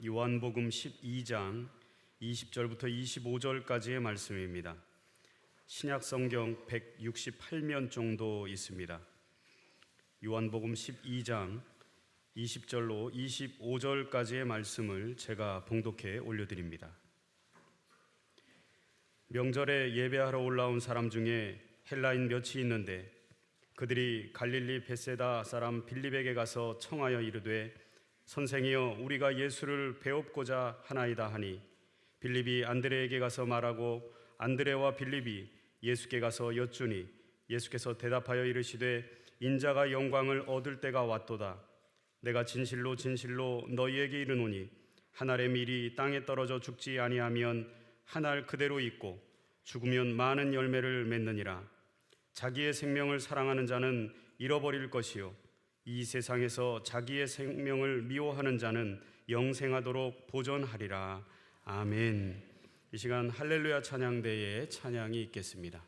요한복음 12장 20절부터 25절까지의 말씀입니다. 신약 성경 168면 정도 있습니다. 요한복음 12장 20절로 25절까지의 말씀을 제가 봉독해 올려드립니다. 명절에 예배하러 올라온 사람 중에 헬라인 몇이 있는데 그들이 갈릴리 벳세다 사람 빌립에게 가서 청하여 이르되 선생이여 우리가 예수를 배웁고자 하나이다 하니 빌립이 안드레에게 가서 말하고 안드레와 빌립이 예수께 가서 여쭈니 예수께서 대답하여 이르시되 인자가 영광을 얻을 때가 왔도다. 내가 진실로 진실로 너희에게 이르노니 한 알의 밀이 땅에 떨어져 죽지 아니하면 한 알 그대로 있고 죽으면 많은 열매를 맺느니라. 자기의 생명을 사랑하는 자는 잃어버릴 것이요 이 세상에서 자기의 생명을 미워하는 자는 영생하도록 보존하리라. 아멘. 이 시간 할렐루야 찬양대의 찬양이 있겠습니다.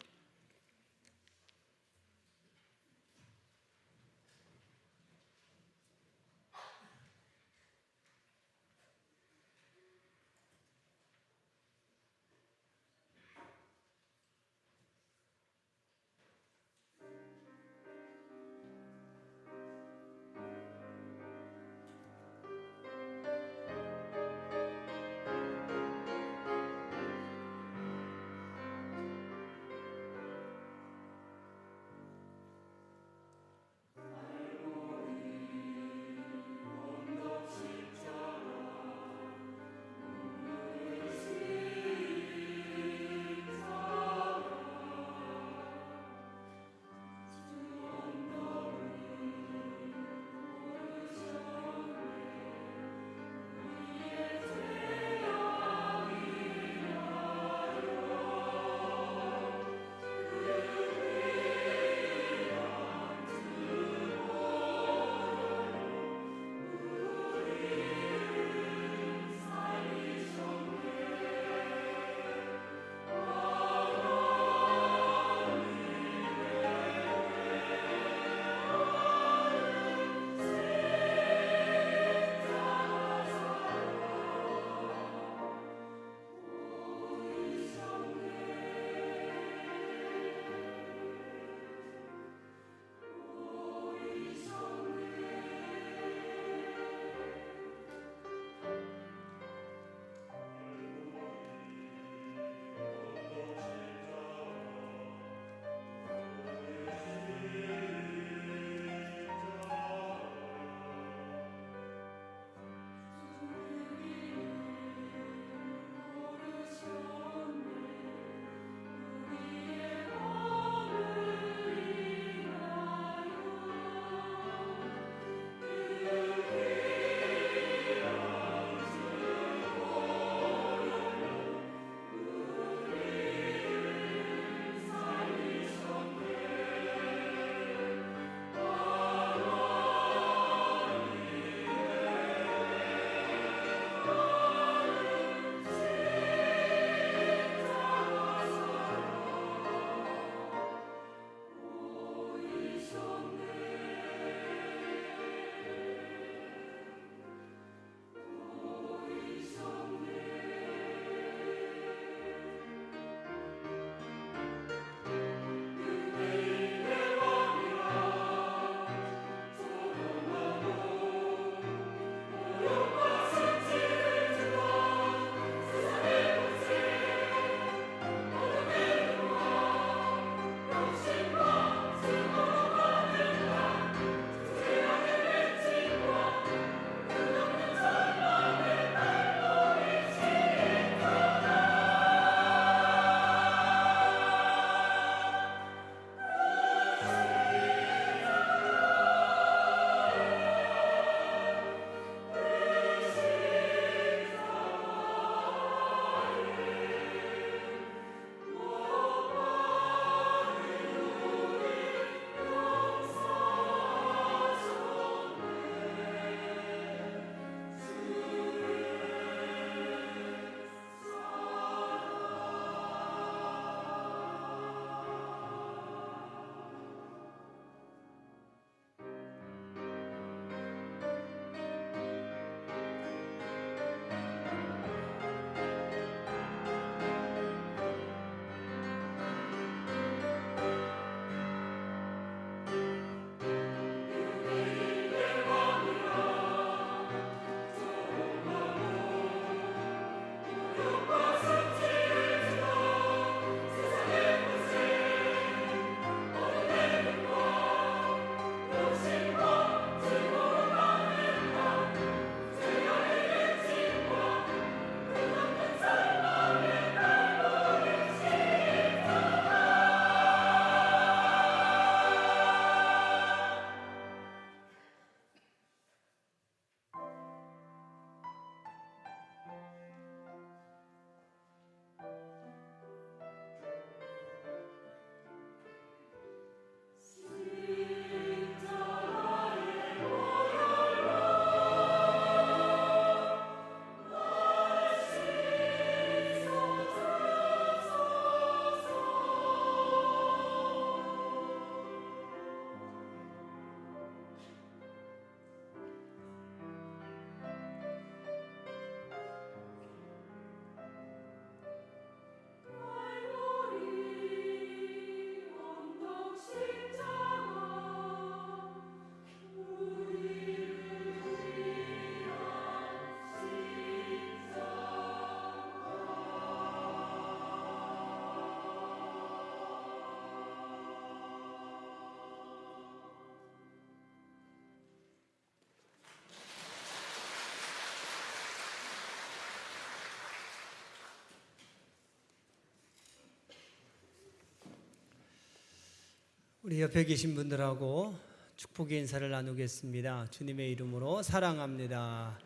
우리 옆에 계신 분들하고 축복의 인사를 나누겠습니다. 주님의 이름으로 사랑합니다.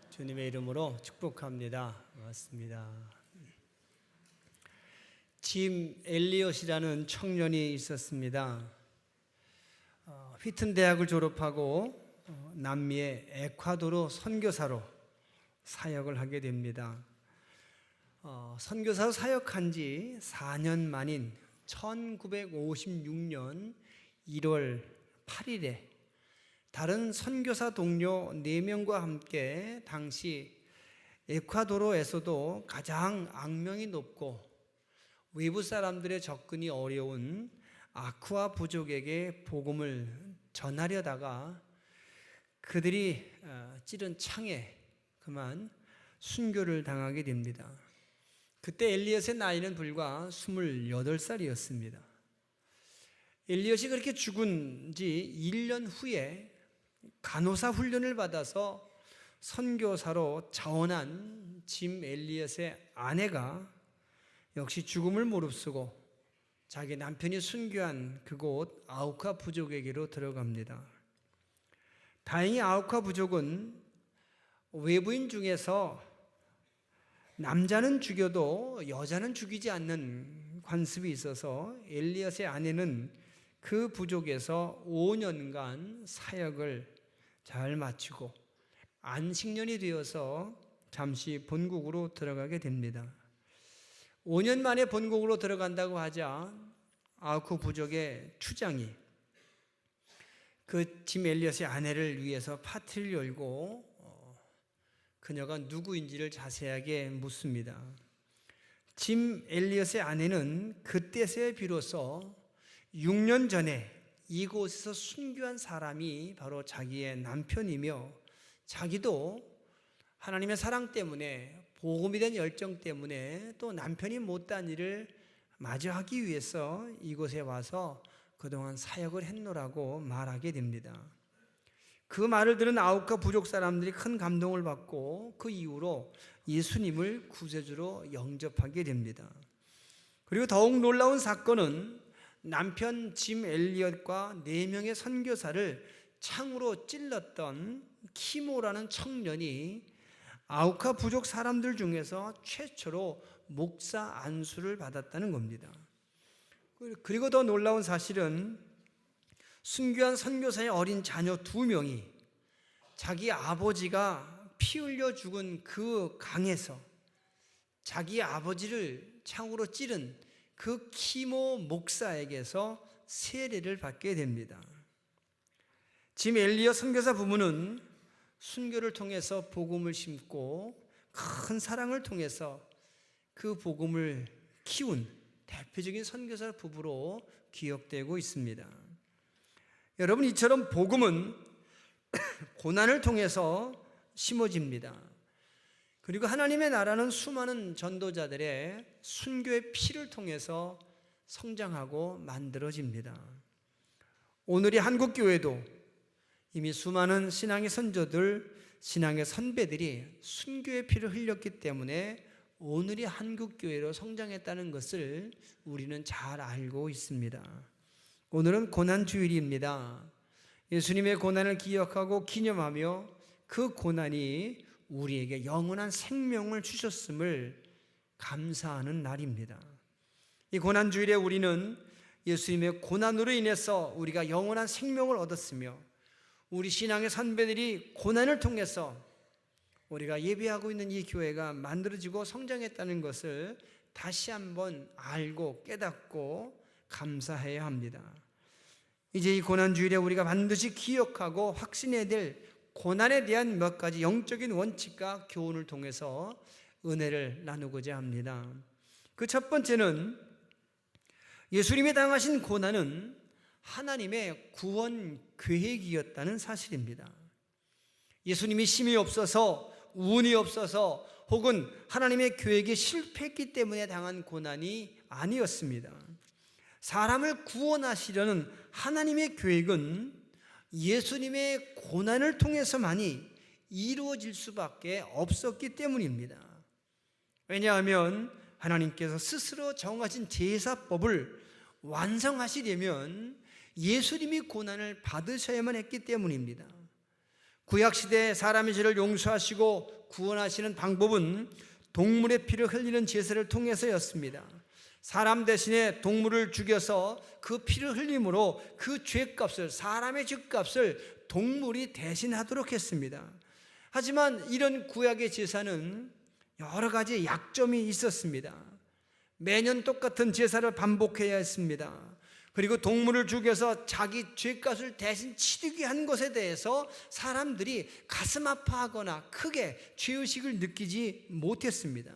주님의 이름으로 축복합니다. 반갑습니다. 짐 엘리엇이라는 청년이 있었습니다. 휘튼 대학을 졸업하고 남미의 에콰도르 선교사로 사역을 하게 됩니다. 선교사로 사역한 지 4년 만인 1956년 1월 8일에 다른 선교사 동료 4명과 함께 당시 에콰도르에서도 가장 악명이 높고 외부 사람들의 접근이 어려운 아쿠아 부족에게 복음을 전하려다가 그들이 찌른 창에 그만 순교를 당하게 됩니다. 그때 엘리엇의 나이는 불과 28살이었습니다. 엘리엇이 그렇게 죽은 지 1년 후에 간호사 훈련을 받아서 선교사로 자원한 짐 엘리엇의 아내가 역시 죽음을 무릅쓰고 자기 남편이 순교한 그곳 아우카 부족에게로 들어갑니다. 다행히 아우카 부족은 외부인 중에서 남자는 죽여도 여자는 죽이지 않는 관습이 있어서 엘리엇의 아내는 그 부족에서 5년간 사역을 잘 마치고 안식년이 되어서 잠시 본국으로 들어가게 됩니다. 5년 만에 본국으로 들어간다고 하자 아우카 부족의 추장이 그 짐 엘리엇의 아내를 위해서 파티를 열고 그녀가 누구인지를 자세하게 묻습니다. 짐 엘리엇의 아내는 그때서야 비로소 6년 전에 이곳에서 순교한 사람이 바로 자기의 남편이며 자기도 하나님의 사랑 때문에 복음에 대한 열정 때문에 또 남편이 못한 일을 마주하기 위해서 이곳에 와서 그동안 사역을 했노라고 말하게 됩니다. 그 말을 들은 아우카 부족 사람들이 큰 감동을 받고 그 이후로 예수님을 구세주로 영접하게 됩니다. 그리고 더욱 놀라운 사건은 남편 짐 엘리엇과 4명의 선교사를 창으로 찔렀던 키모라는 청년이 아우카 부족 사람들 중에서 최초로 목사 안수를 받았다는 겁니다. 그리고 더 놀라운 사실은 순교한 선교사의 어린 자녀 2명이 자기 아버지가 피 흘려 죽은 그 강에서 자기 아버지를 창으로 찌른 그 키모 목사에게서 세례를 받게 됩니다. 짐 엘리엇 선교사 부부는 순교를 통해서 복음을 심고 큰 사랑을 통해서 그 복음을 키운 대표적인 선교사 부부로 기억되고 있습니다. 여러분, 이처럼 복음은 고난을 통해서 심어집니다. 그리고 하나님의 나라는 수많은 전도자들의 순교의 피를 통해서 성장하고 만들어집니다. 오늘의 한국교회도 이미 수많은 신앙의 선조들, 신앙의 선배들이 순교의 피를 흘렸기 때문에 오늘의 한국교회로 성장했다는 것을 우리는 잘 알고 있습니다. 오늘은 고난주일입니다. 예수님의 고난을 기억하고 기념하며 그 고난이 우리에게 영원한 생명을 주셨음을 감사하는 날입니다. 이 고난주일에 우리는 예수님의 고난으로 인해서 우리가 영원한 생명을 얻었으며 우리 신앙의 선배들이 고난을 통해서 우리가 예배하고 있는 이 교회가 만들어지고 성장했다는 것을 다시 한번 알고 깨닫고 감사해야 합니다. 이제 이 고난주일에 우리가 반드시 기억하고 확신해야 될 고난에 대한 몇 가지 영적인 원칙과 교훈을 통해서 은혜를 나누고자 합니다. 그 첫 번째는 예수님이 당하신 고난은 하나님의 구원 계획이었다는 사실입니다. 예수님이 힘이 없어서, 운이 없어서 혹은 하나님의 계획이 실패했기 때문에 당한 고난이 아니었습니다. 사람을 구원하시려는 하나님의 계획은 예수님의 고난을 통해서만이 이루어질 수밖에 없었기 때문입니다. 왜냐하면 하나님께서 스스로 정하신 제사법을 완성하시려면 예수님이 고난을 받으셔야만 했기 때문입니다. 구약시대에 사람의 죄를 용서하시고 구원하시는 방법은 동물의 피를 흘리는 제사를 통해서였습니다. 사람 대신에 동물을 죽여서 그 피를 흘림으로 그 죄값을, 사람의 죄값을 동물이 대신하도록 했습니다. 하지만 이런 구약의 제사는 여러 가지 약점이 있었습니다. 매년 똑같은 제사를 반복해야 했습니다. 그리고 동물을 죽여서 자기 죄값을 대신 치르게 한 것에 대해서 사람들이 가슴 아파하거나 크게 죄의식을 느끼지 못했습니다.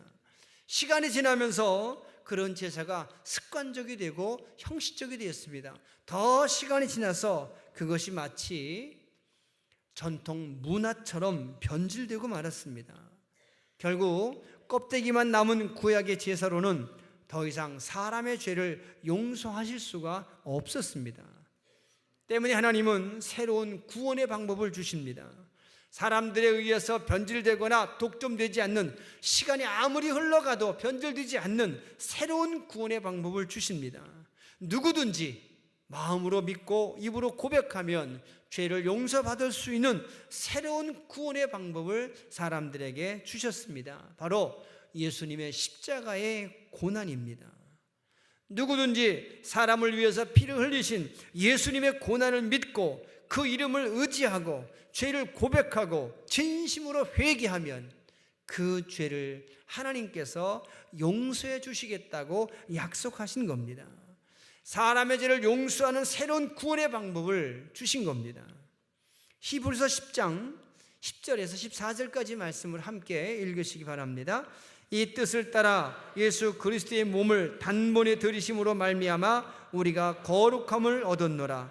시간이 지나면서 그런 제사가 습관적이 되고 형식적이 되었습니다. 더 시간이 지나서 그것이 마치 전통 문화처럼 변질되고 말았습니다. 결국 껍데기만 남은 구약의 제사로는 더 이상 사람의 죄를 용서하실 수가 없었습니다. 때문에 하나님은 새로운 구원의 방법을 주십니다. 사람들에 의해서 변질되거나 독점되지 않는, 시간이 아무리 흘러가도 변질되지 않는 새로운 구원의 방법을 주십니다. 누구든지 마음으로 믿고 입으로 고백하면 죄를 용서받을 수 있는 새로운 구원의 방법을 사람들에게 주셨습니다. 바로 예수님의 십자가의 고난입니다. 누구든지 사람을 위해서 피를 흘리신 예수님의 고난을 믿고 그 이름을 의지하고 죄를 고백하고 진심으로 회개하면 그 죄를 하나님께서 용서해 주시겠다고 약속하신 겁니다. 사람의 죄를 용서하는 새로운 구원의 방법을 주신 겁니다. 히브리서 10장 10절에서 14절까지 말씀을 함께 읽으시기 바랍니다. 이 뜻을 따라 예수 그리스도의 몸을 단번에 들이심으로 말미암아 우리가 거룩함을 얻었노라.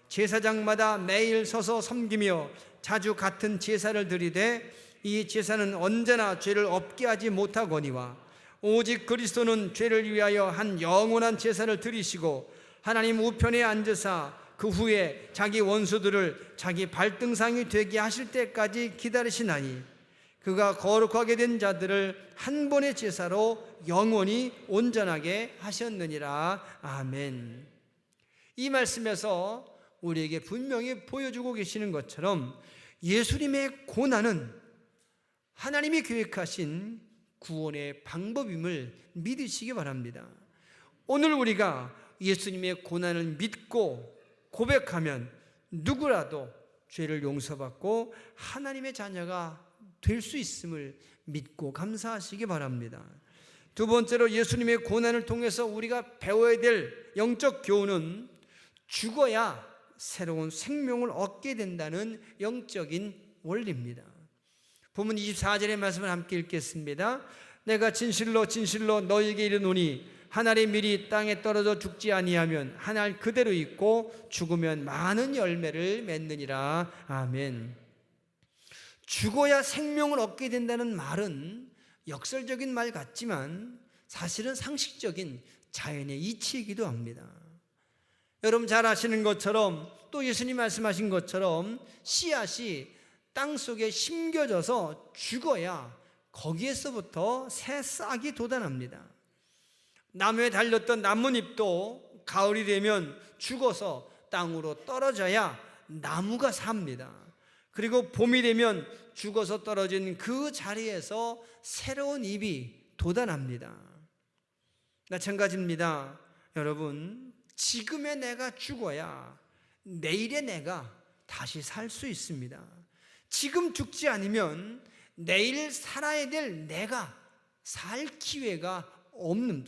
제사장마다 매일 서서 섬기며 자주 같은 제사를 드리되 이 제사는 언제나 죄를 없게 하지 못하거니와 오직 그리스도는 죄를 위하여 한 영원한 제사를 드리시고 하나님 우편에 앉으사 그 후에 자기 원수들을 자기 발등상이 되게 하실 때까지 기다리시나니 그가 거룩하게 된 자들을 한 번의 제사로 영원히 온전하게 하셨느니라. 아멘. 이 말씀에서 우리에게 분명히 보여주고 계시는 것처럼 예수님의 고난은 하나님이 계획하신 구원의 방법임을 믿으시기 바랍니다. 오늘 우리가 예수님의 고난을 믿고 고백하면 누구라도 죄를 용서받고 하나님의 자녀가 될 수 있음을 믿고 감사하시기 바랍니다. 두 번째로 예수님의 고난을 통해서 우리가 배워야 될 영적 교훈은 죽어야 새로운 생명을 얻게 된다는 영적인 원리입니다. 본문 24절의 말씀을 함께 읽겠습니다. 내가 진실로 진실로 너희에게 이르노니 한 알의 밀이 땅에 떨어져 죽지 아니하면 한 알 그대로 있고 죽으면 많은 열매를 맺느니라. 아멘. 죽어야 생명을 얻게 된다는 말은 역설적인 말 같지만 사실은 상식적인 자연의 이치이기도 합니다. 여러분 잘 아시는 것처럼 또 예수님 말씀하신 것처럼 씨앗이 땅 속에 심겨져서 죽어야 거기에서부터 새 싹이 돋아납니다. 나무에 달렸던 나뭇잎도 가을이 되면 죽어서 땅으로 떨어져야 나무가 삽니다. 그리고 봄이 되면 죽어서 떨어진 그 자리에서 새로운 잎이 돋아납니다. 마찬가지입니다. 여러분, 지금의 내가 죽어야 내일의 내가 다시 살 수 있습니다. 지금 죽지 않으면 내일 살아야 될 내가 살 기회가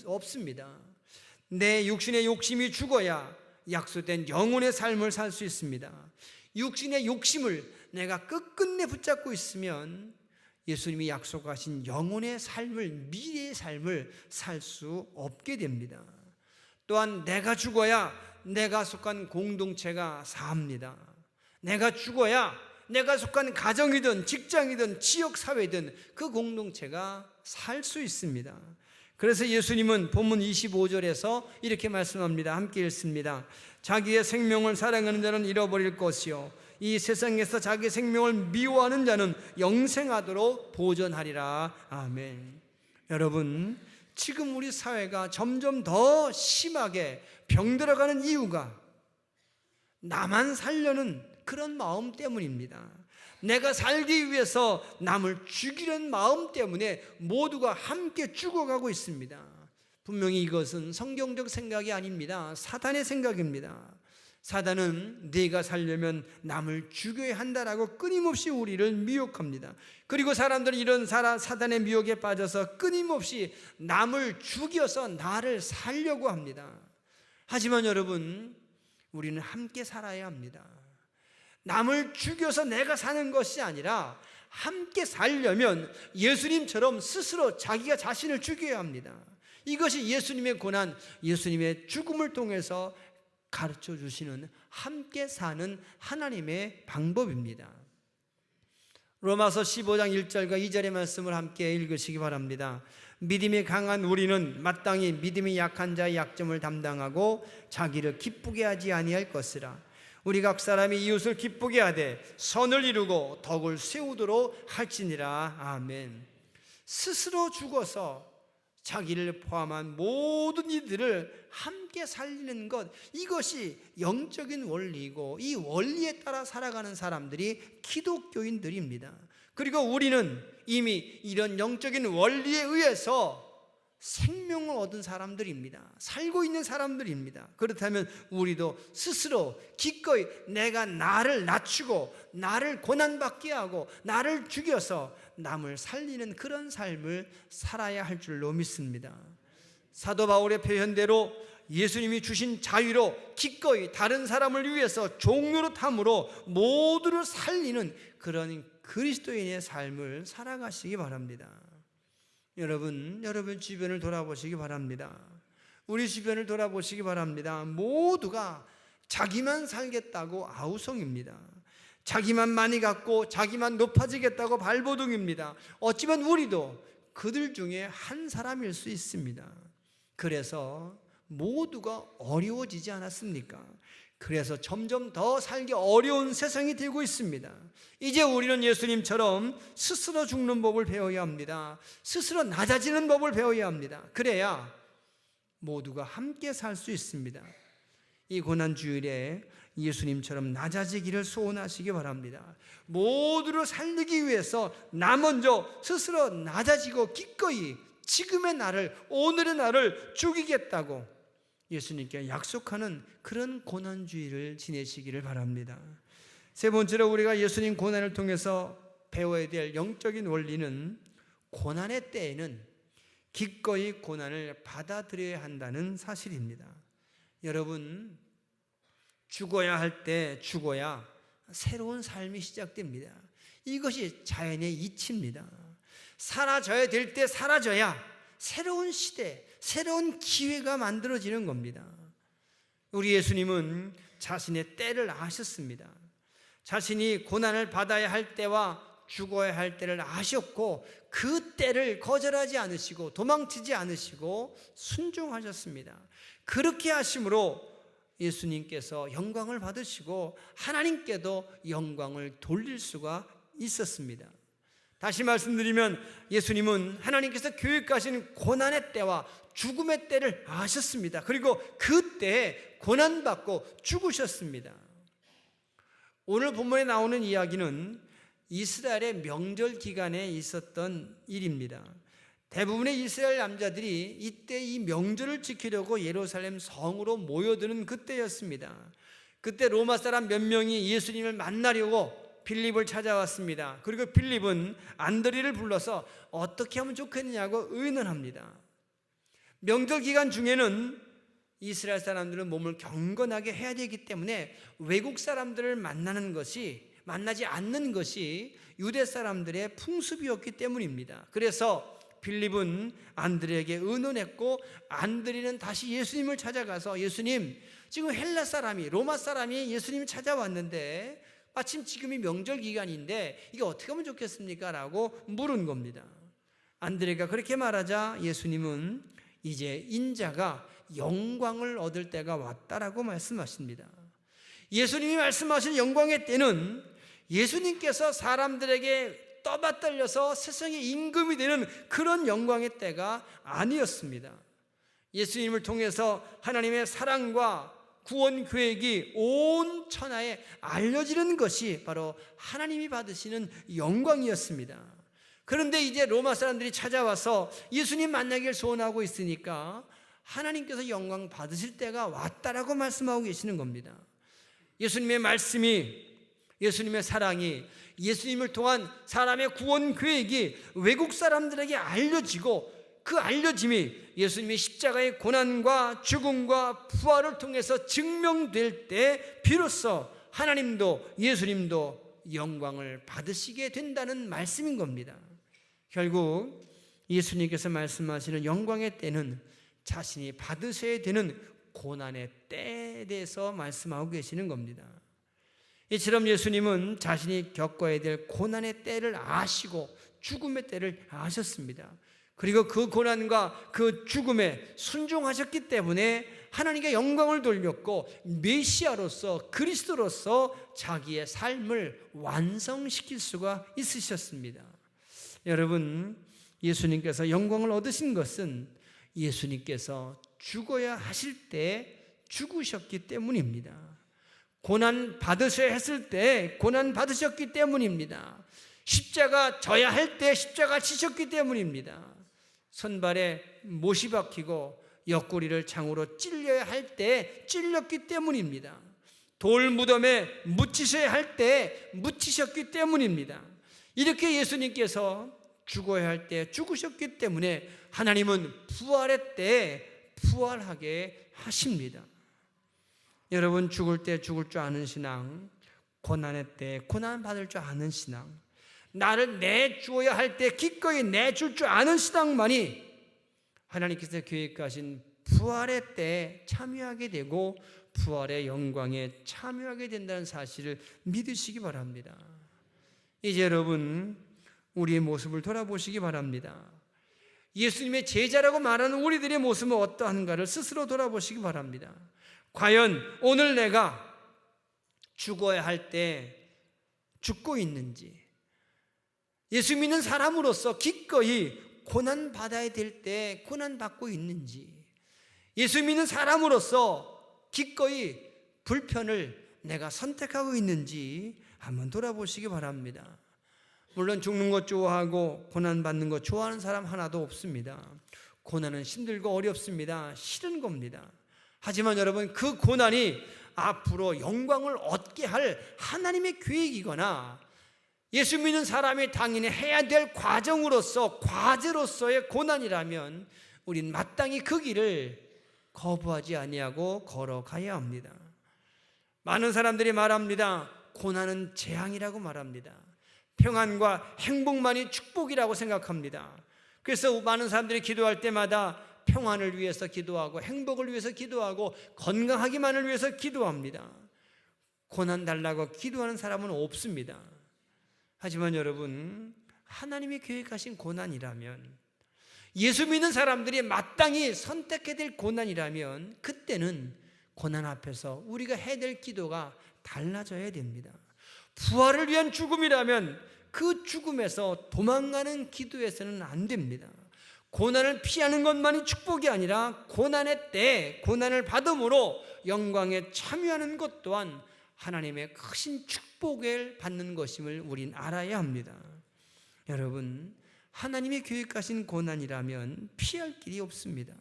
없습니다. 내 육신의 욕심이 죽어야 약속된 영혼의 삶을 살 수 있습니다. 육신의 욕심을 내가 끝끝내 붙잡고 있으면 예수님이 약속하신 영혼의 삶을, 미래의 삶을 살 수 없게 됩니다. 또한 내가 죽어야 내가 속한 공동체가 삽니다. 내가 죽어야 내가 속한 가정이든 직장이든 지역사회든 그 공동체가 살 수 있습니다. 그래서 예수님은 본문 25절에서 이렇게 말씀합니다. 함께 읽습니다. 자기의 생명을 사랑하는 자는 잃어버릴 것이요 이 세상에서 자기 생명을 미워하는 자는 영생하도록 보존하리라. 아멘. 여러분, 지금 우리 사회가 점점 더 심하게 병들어가는 이유가 나만 살려는 그런 마음 때문입니다. 내가 살기 위해서 남을 죽이려는 마음 때문에 모두가 함께 죽어가고 있습니다. 분명히 이것은 성경적 생각이 아닙니다. 사단의 생각입니다. 사단은 네가 살려면 남을 죽여야 한다라고 끊임없이 우리를 미혹합니다. 그리고 사람들은 이런 사단의 미혹에 빠져서 끊임없이 남을 죽여서 나를 살려고 합니다. 하지만 여러분, 우리는 함께 살아야 합니다. 남을 죽여서 내가 사는 것이 아니라 함께 살려면 예수님처럼 스스로 자기가 자신을 죽여야 합니다. 이것이 예수님의 고난, 예수님의 죽음을 통해서 가르쳐 주시는 함께 사는 하나님의 방법입니다. 로마서 15장 1절과 2절의 말씀을 함께 읽으시기 바랍니다. 믿음이 강한 우리는 마땅히 믿음이 약한 자의 약점을 담당하고 자기를 기쁘게 하지 아니할 것이라. 우리 각 사람이 이웃을 기쁘게 하되 선을 이루고 덕을 세우도록 할지니라. 아멘. 스스로 죽어서 자기를 포함한 모든 이들을 함께 살리는 것, 이것이 영적인 원리이고 이 원리에 따라 살아가는 사람들이 기독교인들입니다. 그리고 우리는 이미 이런 영적인 원리에 의해서 생명을 얻은 사람들입니다. 살고 있는 사람들입니다. 그렇다면 우리도 스스로 기꺼이 내가 나를 낮추고 나를 고난받게 하고 나를 죽여서 남을 살리는 그런 삶을 살아야 할 줄로 믿습니다. 사도 바울의 표현대로 예수님이 주신 자유로 기꺼이 다른 사람을 위해서 종로로 탐으로 모두를 살리는 그런 그리스도인의 삶을 살아가시기 바랍니다. 여러분 주변을 돌아보시기 바랍니다. 우리 주변을 돌아보시기 바랍니다. 모두가 자기만 살겠다고 아우성입니다. 자기만 많이 갖고 자기만 높아지겠다고 발버둥입니다. 어찌면 우리도 그들 중에 한 사람일 수 있습니다. 그래서 모두가 어려워지지 않았습니까? 그래서 점점 더 살기 어려운 세상이 되고 있습니다. 이제 우리는 예수님처럼 스스로 죽는 법을 배워야 합니다. 스스로 낮아지는 법을 배워야 합니다. 그래야 모두가 함께 살 수 있습니다. 이 고난주일에 예수님처럼 낮아지기를 소원하시기 바랍니다. 모두를 살리기 위해서 나 먼저 스스로 낮아지고 기꺼이 지금의 나를, 오늘의 나를 죽이겠다고 예수님께 약속하는 그런 고난주의를 지내시기를 바랍니다. 세 번째로 우리가 예수님 고난을 통해서 배워야 될 영적인 원리는 고난의 때에는 기꺼이 고난을 받아들여야 한다는 사실입니다. 여러분, 죽어야 할 때 죽어야 새로운 삶이 시작됩니다. 이것이 자연의 이치입니다. 사라져야 될 때 사라져야 새로운 시대, 새로운 기회가 만들어지는 겁니다. 우리 예수님은 자신의 때를 아셨습니다. 자신이 고난을 받아야 할 때와 죽어야 할 때를 아셨고 그 때를 거절하지 않으시고 도망치지 않으시고 순종하셨습니다. 그렇게 하심으로 예수님께서 영광을 받으시고 하나님께도 영광을 돌릴 수가 있었습니다. 다시 말씀드리면 예수님은 하나님께서 계획하신 고난의 때와 죽음의 때를 아셨습니다. 그리고 그때에 고난받고 죽으셨습니다. 오늘 본문에 나오는 이야기는 이스라엘의 명절 기간에 있었던 일입니다. 대부분의 이스라엘 남자들이 이때 이 명절을 지키려고 예루살렘 성으로 모여드는 그때였습니다. 그때 로마 사람 몇 명이 예수님을 만나려고 빌립을 찾아왔습니다. 그리고 빌립은 안드레를 불러서 어떻게 하면 좋겠느냐고 의논합니다. 명절 기간 중에는 이스라엘 사람들은 몸을 경건하게 해야 되기 때문에 외국 사람들을 만나지 않는 것이 유대 사람들의 풍습이었기 때문입니다. 그래서 빌립은 안드레에게 의논했고 안드레는 다시 예수님을 찾아가서 예수님, 지금 헬라 사람이, 로마 사람이 예수님을 찾아왔는데 마침 지금이 명절 기간인데 이게 어떻게 하면 좋겠습니까? 라고 물은 겁니다. 안드레가 그렇게 말하자 예수님은 이제 인자가 영광을 얻을 때가 왔다라고 말씀하십니다. 예수님이 말씀하신 영광의 때는 예수님께서 사람들에게 떠받들려서 세상의 임금이 되는 그런 영광의 때가 아니었습니다. 예수님을 통해서 하나님의 사랑과 구원 계획이 온 천하에 알려지는 것이 바로 하나님이 받으시는 영광이었습니다. 그런데 이제 로마 사람들이 찾아와서 예수님 만나기를 소원하고 있으니까 하나님께서 영광 받으실 때가 왔다라고 말씀하고 계시는 겁니다. 예수님의 말씀이, 예수님의 사랑이, 예수님을 통한 사람의 구원 계획이 외국 사람들에게 알려지고, 그 알려짐이 예수님의 십자가의 고난과 죽음과 부활을 통해서 증명될 때 비로소 하나님도 예수님도 영광을 받으시게 된다는 말씀인 겁니다. 결국 예수님께서 말씀하시는 영광의 때는 자신이 받으셔야 되는 고난의 때에 대해서 말씀하고 계시는 겁니다. 이처럼 예수님은 자신이 겪어야 될 고난의 때를 아시고 죽음의 때를 아셨습니다. 그리고 그 고난과 그 죽음에 순종하셨기 때문에 하나님께 영광을 돌렸고 메시아로서, 그리스도로서 자기의 삶을 완성시킬 수가 있으셨습니다. 여러분, 예수님께서 영광을 얻으신 것은 예수님께서 죽어야 하실 때 죽으셨기 때문입니다. 고난 받으셔야 했을 때 고난 받으셨기 때문입니다. 십자가 져야 할 때 십자가 지셨기 때문입니다. 손발에 못이 박히고 옆구리를 창으로 찔려야 할 때 찔렸기 때문입니다. 돌 무덤에 묻히셔야 할 때 묻히셨기 때문입니다. 이렇게 예수님께서 죽어야 할 때 죽으셨기 때문에 하나님은 부활의 때 부활하게 하십니다. 여러분, 죽을 때 죽을 줄 아는 신앙, 고난의 때 고난 받을 줄 아는 신앙, 나를 내주어야 할 때 기꺼이 내줄 줄 아는 신앙만이 하나님께서 계획하신 부활의 때에 참여하게 되고 부활의 영광에 참여하게 된다는 사실을 믿으시기 바랍니다. 이제 여러분, 우리의 모습을 돌아보시기 바랍니다. 예수님의 제자라고 말하는 우리들의 모습은 어떠한가를 스스로 돌아보시기 바랍니다. 과연 오늘 내가 죽어야 할 때 죽고 있는지, 예수 믿는 사람으로서 기꺼이 고난받아야 될 때 고난받고 있는지, 예수 믿는 사람으로서 기꺼이 불편을 내가 선택하고 있는지 한번 돌아보시기 바랍니다. 물론 죽는 것 좋아하고 고난받는 것 좋아하는 사람 하나도 없습니다. 고난은 힘들고 어렵습니다. 싫은 겁니다. 하지만 여러분, 그 고난이 앞으로 영광을 얻게 할 하나님의 계획이거나 예수 믿는 사람이 당연히 해야 될 과정으로서, 과제로서의 고난이라면 우린 마땅히 그 길을 거부하지 아니하고 걸어가야 합니다. 많은 사람들이 말합니다. 고난은 재앙이라고 말합니다. 평안과 행복만이 축복이라고 생각합니다. 그래서 많은 사람들이 기도할 때마다 평안을 위해서 기도하고 행복을 위해서 기도하고 건강하기만을 위해서 기도합니다. 고난 달라고 기도하는 사람은 없습니다. 하지만 여러분, 하나님이 계획하신 고난이라면, 예수 믿는 사람들이 마땅히 선택해야 될 고난이라면 그때는 고난 앞에서 우리가 해야 될 기도가 달라져야 됩니다. 부활을 위한 죽음이라면 그 죽음에서 도망가는 기도에서는 안 됩니다. 고난을 피하는 것만이 축복이 아니라 고난의 때에 고난을 받음으로 영광에 참여하는 것 또한 하나님의 크신 축복을 받는 것임을 우린 알아야 합니다. 여러분, 하나님이 계획하신 고난이라면 피할 길이 없습니다.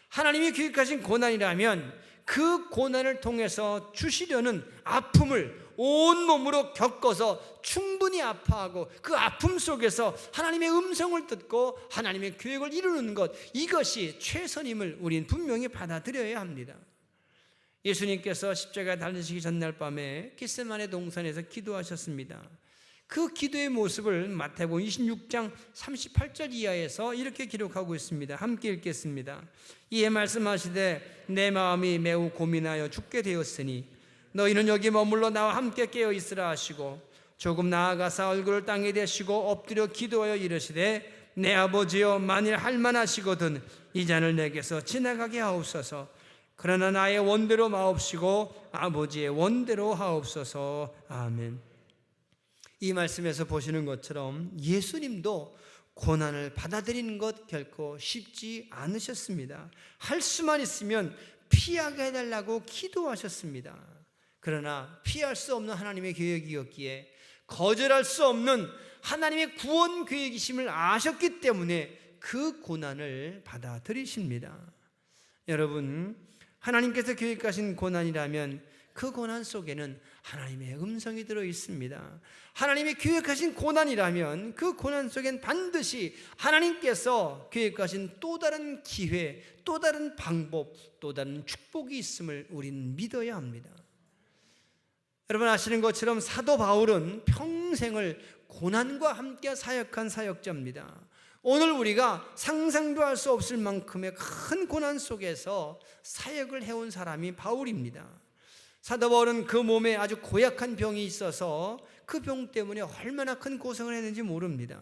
하나님이 계획하신 고난이라면 그 고난을 통해서 주시려는 아픔을 온몸으로 겪어서 충분히 아파하고 그 아픔 속에서 하나님의 음성을 듣고 하나님의 계획을 이루는 것, 이것이 최선임을 우린 분명히 받아들여야 합니다. 예수님께서 십자가에 달리시기 전날 밤에 겟세마네 동산에서 기도하셨습니다. 그 기도의 모습을 마태복음 26장 38절 이하에서 이렇게 기록하고 있습니다. 함께 읽겠습니다. 이에 말씀하시되 내 마음이 매우 고민하여 죽게 되었으니 너희는 여기 머물러 나와 함께 깨어 있으라 하시고 조금 나아가사 얼굴을 땅에 대시고 엎드려 기도하여 이르시되 내 아버지여, 만일 할만하시거든 이 잔을 내게서 지나가게 하옵소서. 그러나 나의 원대로 마옵시고 아버지의 원대로 하옵소서. 아멘. 이 말씀에서 보시는 것처럼 예수님도 고난을 받아들이는 것 결코 쉽지 않으셨습니다. 할 수만 있으면 피하게 해달라고 기도하셨습니다. 그러나 피할 수 없는 하나님의 계획이었기에, 거절할 수 없는 하나님의 구원 계획이심을 아셨기 때문에 그 고난을 받아들이십니다. 여러분, 하나님께서 계획하신 고난이라면 그 고난 속에는 하나님의 음성이 들어 있습니다. 하나님이 계획하신 고난이라면 그 고난 속엔 반드시 하나님께서 계획하신 또 다른 기회, 또 다른 방법, 또 다른 축복이 있음을 우리는 믿어야 합니다. 여러분 아시는 것처럼 사도 바울은 평생을 고난과 함께 사역한 사역자입니다. 오늘 우리가 상상도 할 수 없을 만큼의 큰 고난 속에서 사역을 해온 사람이 바울입니다. 사도 바울은 그 몸에 아주 고약한 병이 있어서 그 병 때문에 얼마나 큰 고생을 했는지 모릅니다.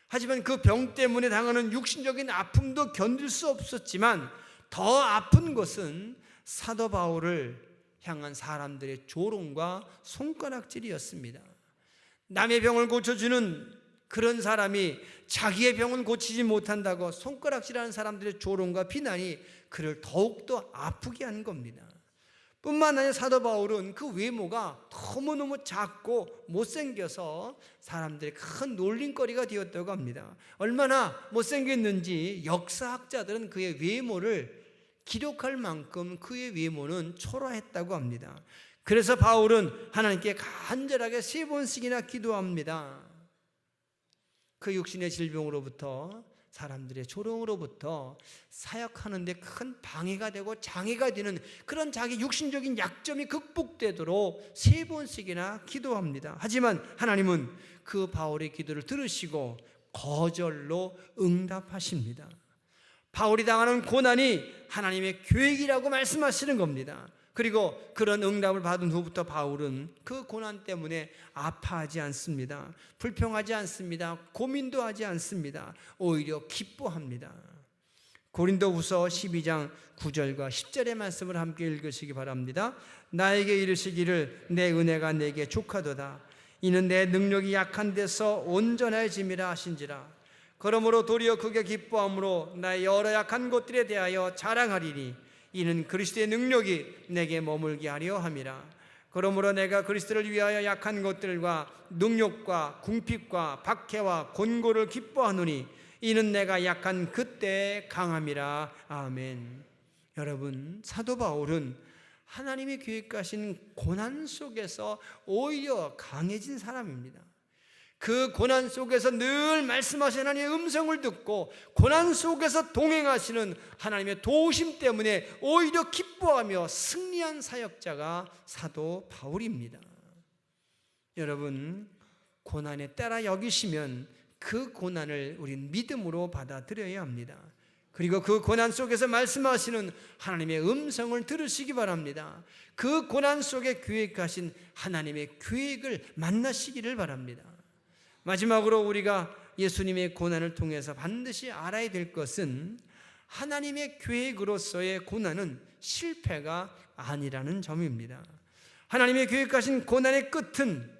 하지만 그 병 때문에 당하는 육신적인 아픔도 견딜 수 없었지만 더 아픈 것은 사도 바울을 향한 사람들의 조롱과 손가락질이었습니다. 남의 병을 고쳐주는 그런 사람이 자기의 병은 고치지 못한다고 손가락질하는 사람들의 조롱과 비난이 그를 더욱더 아프게 한 겁니다. 뿐만 아니라 사도 바울은 그 외모가 너무너무 작고 못생겨서 사람들의 큰 놀림거리가 되었다고 합니다. 얼마나 못생겼는지 역사학자들은 그의 외모를 기록할 만큼 그의 외모는 초라했다고 합니다. 그래서 바울은 하나님께 간절하게 3번씩이나 기도합니다. 그 육신의 질병으로부터, 사람들의 조롱으로부터 사역하는 데 큰 방해가 되고 장애가 되는 그런 자기 육신적인 약점이 극복되도록 3번씩이나 기도합니다. 하지만 하나님은 그 바울의 기도를 들으시고 거절로 응답하십니다. 바울이 당하는 고난이 하나님의 계획이라고 말씀하시는 겁니다. 그리고 그런 응답을 받은 후부터 바울은 그 고난 때문에 아파하지 않습니다. 불평하지 않습니다. 고민도 하지 않습니다. 오히려 기뻐합니다. 고린도후서 12장 9절과 10절의 말씀을 함께 읽으시기 바랍니다. 나에게 이르시기를 내 은혜가 내게 족하도다. 이는 내 능력이 약한 데서 온전해짐이라 하신지라. 그러므로 도리어 크게 기뻐함으로 나의 여러 약한 것들에 대하여 자랑하리니 이는 그리스도의 능력이 내게 머물게 하려 함이라. 그러므로 내가 그리스도를 위하여 약한 것들과 능력과 궁핍과 박해와 곤고를 기뻐하노니 이는 내가 약한 그때의 강함이라. 아멘. 여러분, 사도 바울은 하나님이 계획하신 고난 속에서 오히려 강해진 사람입니다. 그 고난 속에서 늘 말씀하시는 하나님의 음성을 듣고 고난 속에서 동행하시는 하나님의 도우심 때문에 오히려 기뻐하며 승리한 사역자가 사도 바울입니다. 여러분, 고난에 따라 여기시면 그 고난을 우린 믿음으로 받아들여야 합니다. 그리고 그 고난 속에서 말씀하시는 하나님의 음성을 들으시기 바랍니다. 그 고난 속에 계획하신 하나님의 계획을 만나시기를 바랍니다. 마지막으로 우리가 예수님의 고난을 통해서 반드시 알아야 될 것은 하나님의 계획으로서의 고난은 실패가 아니라는 점입니다. 하나님의 계획하신 고난의 끝은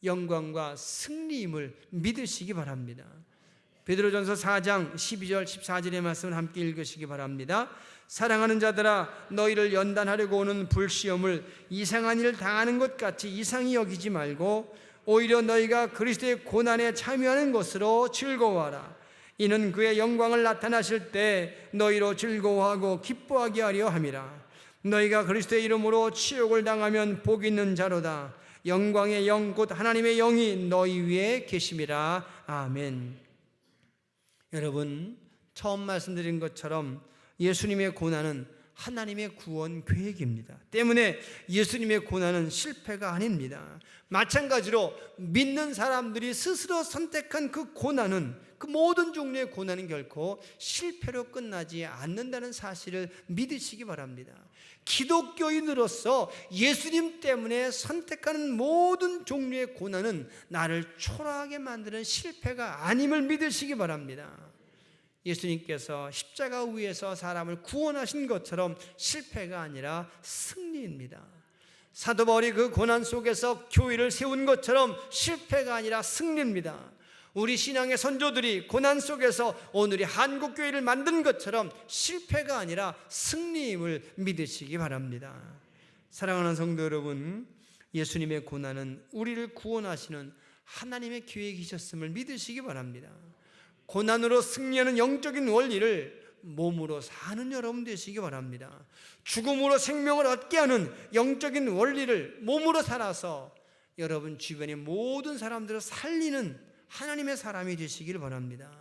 영광과 승리임을 믿으시기 바랍니다. 베드로전서 4장 12절 14절의 말씀을 함께 읽으시기 바랍니다. 사랑하는 자들아, 너희를 연단하려고 오는 불시험을 이상한 일을 당하는 것 같이 이상히 여기지 말고 오히려 너희가 그리스도의 고난에 참여하는 것으로 즐거워하라. 이는 그의 영광을 나타나실 때 너희로 즐거워하고 기뻐하게 하려 함이라. 너희가 그리스도의 이름으로 치욕을 당하면 복 있는 자로다. 영광의 영 곧 하나님의 영이 너희 위에 계심이라. 아멘. 여러분, 처음 말씀드린 것처럼 예수님의 고난은 하나님의 구원 계획입니다. 때문에 예수님의 고난은 실패가 아닙니다. 마찬가지로 믿는 사람들이 스스로 선택한 그 고난은, 그 모든 종류의 고난은 결코 실패로 끝나지 않는다는 사실을 믿으시기 바랍니다. 기독교인으로서 예수님 때문에 선택하는 모든 종류의 고난은 나를 초라하게 만드는 실패가 아님을 믿으시기 바랍니다. 예수님께서 십자가 위에서 사람을 구원하신 것처럼 실패가 아니라 승리입니다. 사도 바울이 그 고난 속에서 교회를 세운 것처럼 실패가 아니라 승리입니다. 우리 신앙의 선조들이 고난 속에서 오늘의 한국교회를 만든 것처럼 실패가 아니라 승리임을 믿으시기 바랍니다. 사랑하는 성도 여러분, 예수님의 고난은 우리를 구원하시는 하나님의 계획이셨음을 믿으시기 바랍니다. 고난으로 승리하는 영적인 원리를 몸으로 사는 여러분 되시기 바랍니다. 죽음으로 생명을 얻게 하는 영적인 원리를 몸으로 살아서 여러분 주변의 모든 사람들을 살리는 하나님의 사람이 되시길 바랍니다.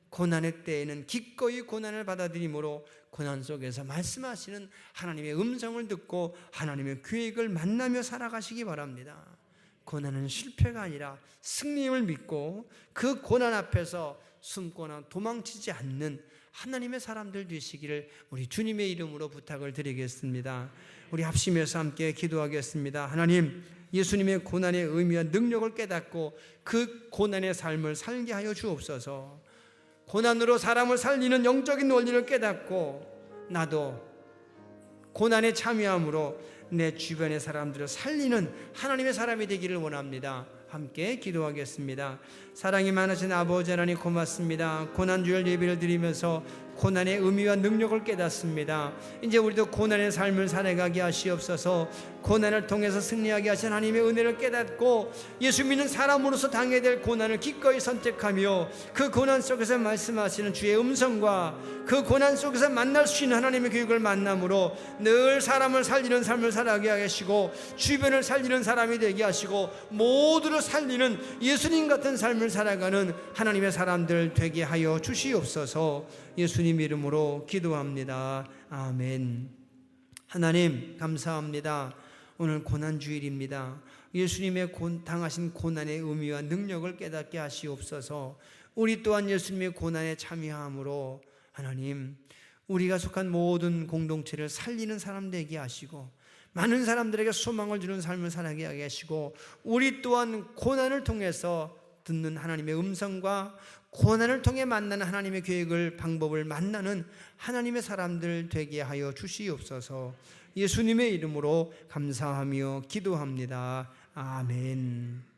고난의 때에는 기꺼이 고난을 받아들이므로 고난 속에서 말씀하시는 하나님의 음성을 듣고 하나님의 계획을 만나며 살아가시기 바랍니다. 고난은 실패가 아니라 승리임을 믿고 그 고난 앞에서 숨거나 도망치지 않는 하나님의 사람들 되시기를 우리 주님의 이름으로 부탁을 드리겠습니다. 우리 합심해서 함께 기도하겠습니다. 하나님, 예수님의 고난의 의미와 능력을 깨닫고 그 고난의 삶을 살게 하여 주옵소서. 고난으로 사람을 살리는 영적인 원리를 깨닫고 나도 고난에 참여함으로 내 주변의 사람들을 살리는 하나님의 사람이 되기를 원합니다. 함께 기도하겠습니다. 사랑이 많으신 아버지 하나님 고맙습니다. 고난주일 예배를 드리면서 고난의 의미와 능력을 깨닫습니다. 이제 우리도 고난의 삶을 살아가게 하시옵소서. 고난을 통해서 승리하게 하신 하나님의 은혜를 깨닫고 예수 믿는 사람으로서 당해야 될 고난을 기꺼이 선택하며 그 고난 속에서 말씀하시는 주의 음성과 그 고난 속에서 만날 수 있는 하나님의 교육을 만남으로 늘 사람을 살리는 삶을 살아가게 하시고 주변을 살리는 사람이 되게 하시고 모두를 살리는 예수님 같은 삶을 살아가는 하나님의 사람들 되게 하여 주시옵소서. 예수님 이름으로 기도합니다. 아멘. 하나님 감사합니다. 오늘 고난주일입니다. 예수님의 당하신 고난의 의미와 능력을 깨닫게 하시옵소서. 우리 또한 예수님의 고난에 참여함으로 하나님, 우리가 속한 모든 공동체를 살리는 사람 되게 하시고 많은 사람들에게 소망을 주는 삶을 살게 하게 하시고 우리 또한 고난을 통해서 듣는 하나님의 음성과 고난을 통해 만나는 하나님의 계획을 방법을 만나는 하나님의 사람들 되게 하여 주시옵소서. 예수님의 이름으로 감사하며 기도합니다. 아멘.